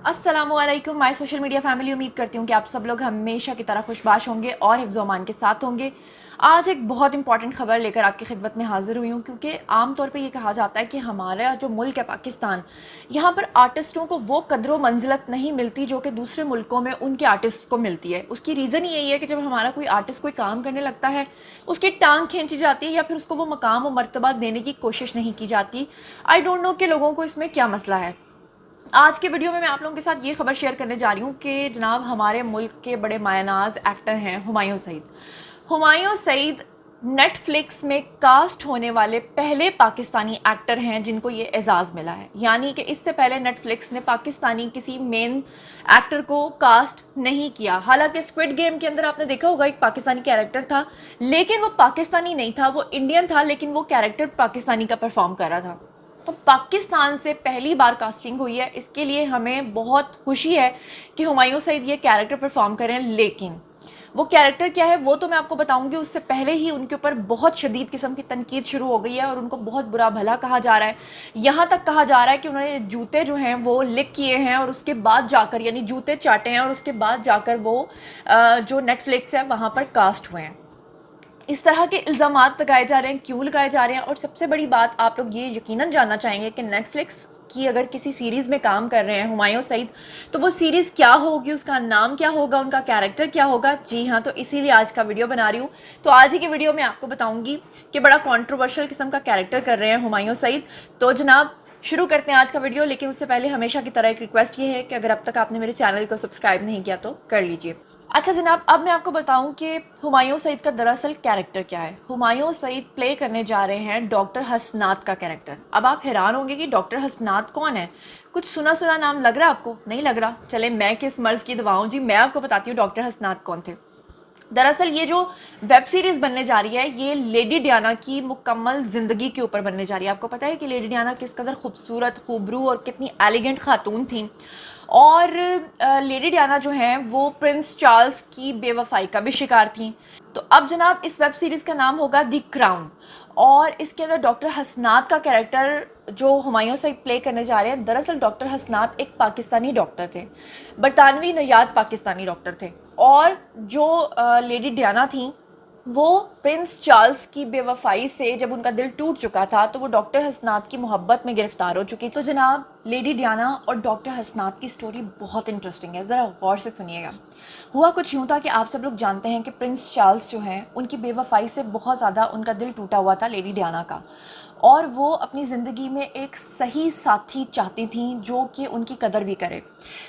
अस्सलाम वालेकुम my social media family. उम्मीद करती हूँ कि आप सब लोग हमेशा की तरह खुशबाश होंगे और हिफ्ज़ अमान के साथ होंगे। आज एक बहुत इंपॉर्टेंट खबर लेकर आपकी खिदमत में हाज़िर हुई हूँ, क्योंकि आम तौर पे ये कहा जाता है कि हमारा जो मुल्क है पाकिस्तान, यहाँ पर आर्टिस्टों को वो कदर मंजिलत नहीं मिलती जो कि दूसरे मुल्कों में उनके आर्टिस्ट को मिलती है। उसकी रीज़न यही है कि जब हमारा कोई आर्टिस्ट कोई काम करने लगता है, उसकी टांग खींची जाती है या फिर उसको वो मकाम और मर्तबा देने की कोशिश नहीं की जाती। आई डोंट नो कि लोगों को इसमें क्या मसला है। आज के वीडियो में मैं आप लोगों के साथ ये खबर शेयर करने जा रही हूँ कि जनाब हमारे मुल्क के बड़े मायनाज एक्टर हैं हुमायूं सईद। हुमायूं सईद नेटफ्लिक्स में कास्ट होने वाले पहले पाकिस्तानी एक्टर हैं जिनको ये एजाज़ मिला है। यानी कि इससे पहले नेटफ्लिक्स ने पाकिस्तानी किसी मेन एक्टर को कास्ट नहीं किया। हालांकि स्क्विड गेम के अंदर आपने देखा होगा एक पाकिस्तानी कैरेक्टर था, लेकिन वो पाकिस्तानी नहीं था, वो इंडियन था, लेकिन वो कैरेक्टर पाकिस्तानी का परफॉर्म कर रहा था। तो पाकिस्तान से पहली बार कास्टिंग हुई है, इसके लिए हमें बहुत खुशी है कि हुमायूं सईद ये कैरेक्टर परफॉर्म करें। लेकिन वो कैरेक्टर क्या है वो तो मैं आपको बताऊंगी, उससे पहले ही उनके ऊपर बहुत शदीद किस्म की तनकीद शुरू हो गई है और उनको बहुत बुरा भला कहा जा रहा है। यहाँ तक कहा जा रहा है कि उन्होंने जूते जो हैं वो लिक किए हैं और उसके बाद जाकर, यानी जूते चाटे हैं और उसके बाद जाकर वो जो नेटफ्लिक्स है वहाँ पर कास्ट हुए हैं। इस तरह के इल्ज़ामात लगाए जा रहे हैं, क्यों लगाए जा रहे हैं? और सबसे बड़ी बात, आप लोग ये यकीनन जानना चाहेंगे कि नेटफ्लिक्स की अगर किसी सीरीज़ में काम कर रहे हैं हुमायूं सईद, तो वो सीरीज़ क्या होगी, उसका नाम क्या होगा, उनका कैरेक्टर क्या होगा। जी हाँ, तो इसीलिए आज का वीडियो बना रही हूँ। तो आज ही की वीडियो में आपको बताऊंगी कि बड़ा कॉन्ट्रोवर्शियल किस्म का कैरेक्टर कर रहे हैं हुमायूं सईद। तो जनाब शुरू करते हैं आज का वीडियो, लेकिन उससे पहले हमेशा की तरह एक रिक्वेस्ट ये है कि अगर अब तक आपने मेरे चैनल को सब्सक्राइब नहीं किया तो कर लीजिए। अच्छा जनाब, अब मैं आपको बताऊं कि हुमायूं सईद का दरअसल कैरेक्टर क्या है। हुमायूं सईद प्ले करने जा रहे हैं डॉक्टर हसनात का कैरेक्टर। अब आप हैरान होंगे कि डॉक्टर हसनात कौन है। कुछ सुना सुना नाम लग रहा है आपको? नहीं लग रहा? चले मैं किस मर्ज की दवाऊं जी, मैं आपको बताती हूँ डॉक्टर हसनात कौन थे। दरअसल ये जो वेब सीरीज बनने जा रही है, ये लेडी डियाना की मुकम्मल जिंदगी के ऊपर बनने जा रही है। आपको पता है कि लेडी डियाना किस कदर खूबसूरत, खूबरू और कितनी एलिगेंट खातून थी। और लेडी डियाना जो है वो प्रिंस चार्ल्स की बेवफाई का भी शिकार थी। तो अब जनाब इस वेब सीरीज़ का नाम होगा दी क्राउन, और इसके अंदर डॉक्टर हसनात का कैरेक्टर जो हुमायूं सईद प्ले करने जा रहे हैं, दरअसल डॉक्टर हसनात एक पाकिस्तानी डॉक्टर थे, बरतानवी नजात पाकिस्तानी डॉक्टर थे। और जो लेडी डियाना थी वो प्रिंस चार्ल्स की बेवफाई से जब उनका दिल टूट चुका था तो वो डॉक्टर हसनात की मोहब्बत में गिरफ्तार हो चुकी। तो जनाब लेडी डियाना और डॉक्टर हसनात की स्टोरी बहुत इंटरेस्टिंग है, ज़रा गौर से सुनिएगा। हुआ कुछ यूँ था कि आप सब लोग जानते हैं कि प्रिंस चार्ल्स जो हैं उनकी बेवफाई से बहुत ज़्यादा उनका दिल टूटा हुआ था लेडी डियाना का, और वो अपनी ज़िंदगी में एक सही साथी चाहती थी जो कि उनकी कदर भी करे।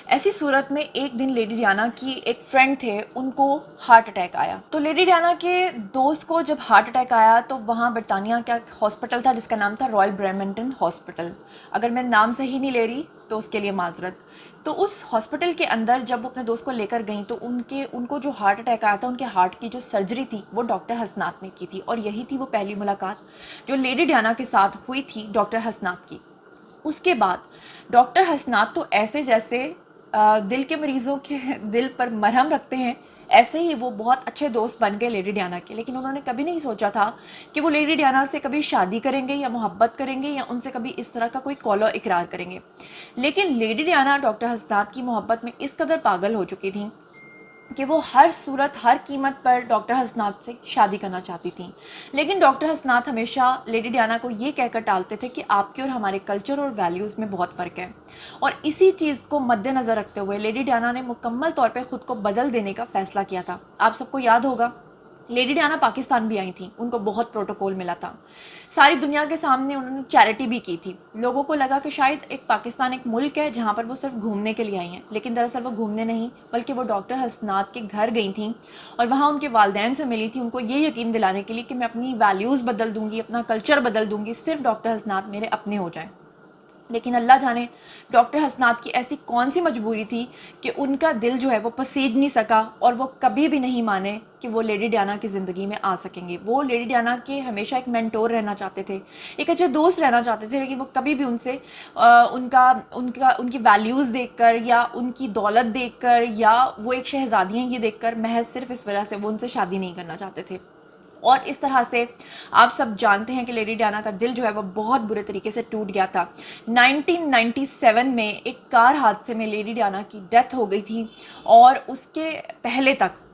ऐसी सूरत में एक दिन लेडी डियाना की एक फ्रेंड थे, उनको हार्ट अटैक आया। तो लेडी डियाना के दोस्त को जब हार्ट अटैक आया तो वहाँ बरतानिया का हॉस्पिटल था जिसका नाम था रॉयल ब्रैमंटन हॉस्पिटल। अगर मैं नाम सही नहीं ले रही तो उसके लिए माजरत। तो उस हॉस्पिटल के अंदर जब वो अपने दोस्त को लेकर गई तो उनको जो हार्ट अटैक आया था, उनके हार्ट की जो सर्जरी थी वो डॉक्टर हसनात ने की थी। और यही थी वो पहली मुलाकात जो लेडी डियाना के साथ हुई थी डॉक्टर हसनात की। उसके बाद डॉक्टर हसनात तो ऐसे जैसे दिल के मरीज़ों के दिल पर मरहम रखते हैं, ऐसे ही वो बहुत अच्छे दोस्त बन गए लेडी डियाना के। लेकिन उन्होंने कभी नहीं सोचा था कि वो लेडी डियाना से कभी शादी करेंगे या मोहब्बत करेंगे या उनसे कभी इस तरह का कोई कौलो इकरार करेंगे। लेकिन लेडी डियाना डॉक्टर हसनात की मोहब्बत में इस कदर पागल हो चुकी थी कि वो हर सूरत हर कीमत पर डॉक्टर हसनात से शादी करना चाहती थी। लेकिन डॉक्टर हसनात हमेशा लेडी डियाना को ये कहकर टालते थे कि आपके और हमारे कल्चर और वैल्यूज़ में बहुत फ़र्क है। और इसी चीज़ को मद्देनज़र रखते हुए लेडी डियाना ने मुकम्मल तौर पर ख़ुद को बदल देने का फ़ैसला किया था। आप सबको याद होगा लेडी डियाना पाकिस्तान भी आई थी, उनको बहुत प्रोटोकॉल मिला था, सारी दुनिया के सामने उन्होंने चैरिटी भी की थी। लोगों को लगा कि शायद एक पाकिस्तान एक मुल्क है जहाँ पर वो सिर्फ घूमने के लिए आई हैं, लेकिन दरअसल वो घूमने नहीं बल्कि वो डॉक्टर हसनात के घर गई थी और वहाँ उनके वालिदैन से मिली थी, उनको ये यकीन दिलाने के लिए कि मैं अपनी वैल्यूज़ बदल दूँगी, अपना कल्चर बदल दूँगी, सिर्फ डॉक्टर हसनात मेरे अपने हो जाएँ। लेकिन अल्लाह जाने डॉक्टर हसनात की ऐसी कौन सी मजबूरी थी कि उनका दिल जो है वो पसीज नहीं सका और वो कभी भी नहीं माने कि वो लेडी डियाना की ज़िंदगी में आ सकेंगे। वो लेडी डियाना के हमेशा एक मेंटोर रहना चाहते थे, एक अच्छे दोस्त रहना चाहते थे, लेकिन वो कभी भी उनसे उनकी वैल्यूज़ देखकर या उनकी दौलत देखकर या वो एक शहज़ादी हैं ये देखकर महज सिर्फ इस वजह से वो उनसे शादी नहीं करना चाहते थे। اور اس طرح سے آپ سب جانتے ہیں کہ لیڈی ڈیانا کا دل جو ہے وہ بہت برے طریقے سے ٹوٹ گیا تھا. 1997 میں ایک کار حادثے میں لیڈی ڈیانا کی ڈیتھ ہو گئی تھی، اور اس کے پہلے تک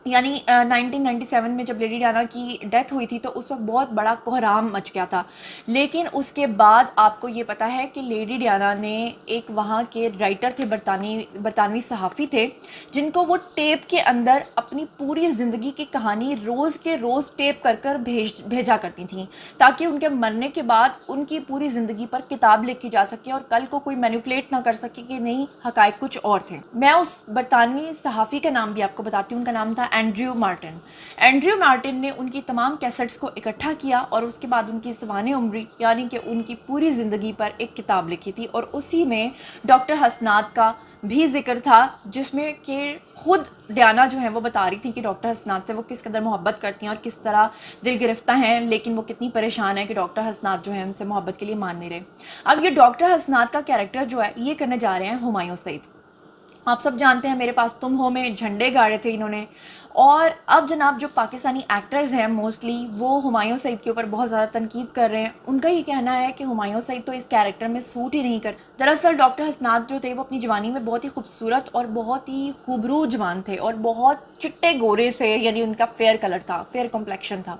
یعنی 1997 میں جب لیڈی ڈیانا کی ڈیتھ ہوئی تھی تو اس وقت بہت بڑا کوہرام مچ گیا تھا. لیکن اس کے بعد آپ کو یہ پتہ ہے کہ لیڈی ڈیانا نے ایک وہاں کے رائٹر تھے، برطانوی صحافی تھے، جن کو وہ ٹیپ کے اندر اپنی پوری زندگی کی کہانی روز کے روز ٹیپ کر کر بھیجا کرتی تھیں، تاکہ ان کے مرنے کے بعد ان کی پوری زندگی پر کتاب لکھی جا سکے اور کل کو کوئی مینیپولیٹ نہ کر سکے کہ نہیں حقائق کچھ اور تھے. میں اس برطانوی صحافی کا نام بھی آپ کو بتاتی ہوں. ان کا نام تھا اینڈریو مارٹن. اینڈریو مارٹن نے ان کی تمام کیسٹس کو اکٹھا کیا اور اس کے بعد ان کی سوانح عمری یعنی کہ ان کی پوری زندگی پر ایک کتاب لکھی تھی، اور اسی میں ڈاکٹر حسنات کا بھی ذکر تھا، جس میں کہ خود ڈیانا جو ہے وہ بتا رہی تھی کہ ڈاکٹر حسنات سے وہ کس قدر محبت کرتی ہیں اور کس طرح دل گرفتہ ہیں، لیکن وہ کتنی پریشان ہے کہ ڈاکٹر حسنات جو ہے ان سے محبت کے لیے مان نہیں رہے. اب یہ ڈاکٹر حسنات کا کیریکٹر جو ہے یہ کرنے جا رہے ہیں ہمایوں سعید. آپ سب جانتے ہیں میرے پاس تم ہو میں جھنڈے گاڑے تھے انہوں نے، اور اب جناب جو پاکستانی ایکٹرز ہیں موسٹلی وہ ہمایوں سعید کے اوپر بہت زیادہ تنقید کر رہے ہیں. ان کا یہ کہنا ہے کہ ہمایوں سعید تو اس کیریکٹر میں سوٹ ہی نہیں کرتے. دراصل ڈاکٹر حسنات جو تھے وہ اپنی جوانی میں بہت ہی خوبصورت اور بہت ہی خوبرو جوان تھے، اور بہت چٹے گورے سے، یعنی ان کا فیئر کلر تھا، فیئر کمپلیکشن تھا.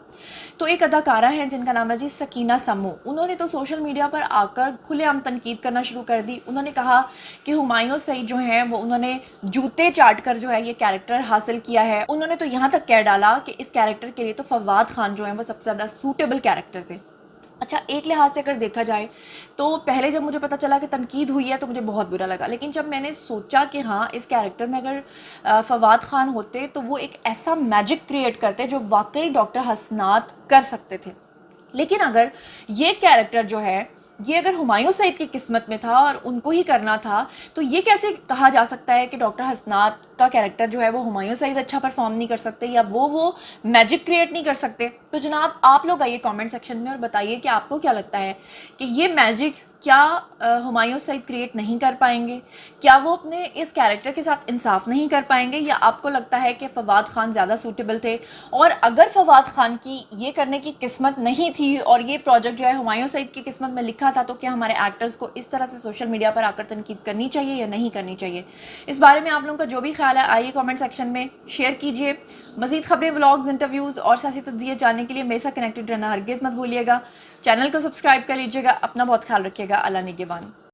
تو ایک اداکارہ ہیں جن کا نام ہے جی سکینہ سمو، انہوں نے تو سوشل میڈیا پر آ کر کھلے عام تنقید کرنا شروع کر دی. انہوں نے کہا کہ ہمایوں سعید جو ہیں وہ انہوں نے جوتے چاٹ کر جو ہے یہ کیریکٹر حاصل کیا ہے. انہوں نے تو یہاں تک کہہ ڈالا کہ اس کیریکٹر کے لیے تو فواد خان جو ہیں وہ سب سے زیادہ سوٹیبل کیریکٹر تھے. اچھا، ایک لحاظ سے اگر دیکھا جائے تو پہلے جب مجھے پتہ چلا کہ تنقید ہوئی ہے تو مجھے بہت برا لگا، لیکن جب میں نے سوچا کہ ہاں اس کیریکٹر میں اگر فواد خان ہوتے تو وہ ایک ایسا میجک کریٹ کرتے جو واقعی ڈاکٹر حسنات کر سکتے تھے. لیکن اگر یہ کیریکٹر جو ہے یہ اگر ہمایوں سعید کی قسمت میں تھا اور ان کو ہی کرنا تھا، تو یہ کیسے کہا جا سکتا ہے کہ ڈاکٹر حسنات کا کیریکٹر جو ہے وہ ہمایوں سعید اچھا پرفارم نہیں کر سکتے یا وہ میجک کریٹ نہیں کر سکتے؟ تو جناب آپ لوگ آئیے کامنٹ سیکشن میں اور بتائیے کہ آپ کو کیا لگتا ہے کہ یہ میجک کیا ہمایوں سعید کریٹ نہیں کر پائیں گے؟ کیا وہ اپنے اس کیریکٹر کے ساتھ انصاف نہیں کر پائیں گے، یا آپ کو لگتا ہے کہ فواد خان زیادہ سوٹیبل تھے؟ اور اگر فواد خان کی یہ کرنے کی قسمت نہیں تھی اور یہ پروجیکٹ جو ہے ہمایوں سعید کی قسمت میں لکھا تھا، تو کیا ہمارے ایکٹرز کو اس طرح سے سوشل میڈیا پر آ کر تنقید کرنی چاہیے یا نہیں کرنی چاہیے؟ اس بارے میں آپ لوگوں کا جو بھی خیال ہے آئیے کامنٹ سیکشن میں شیئر کیجیے. مزید خبریں، ولاگز، انٹرویوز اور سیاسی تجزیے جاننے کے لیے میرے ساتھ کنیکٹڈ رہنا ہرگز مت بھولیے گا. چینل کو سبسکرائب کر لیجیے گا. اپنا بہت خیال رکھیے گا. اللہ نگہبان.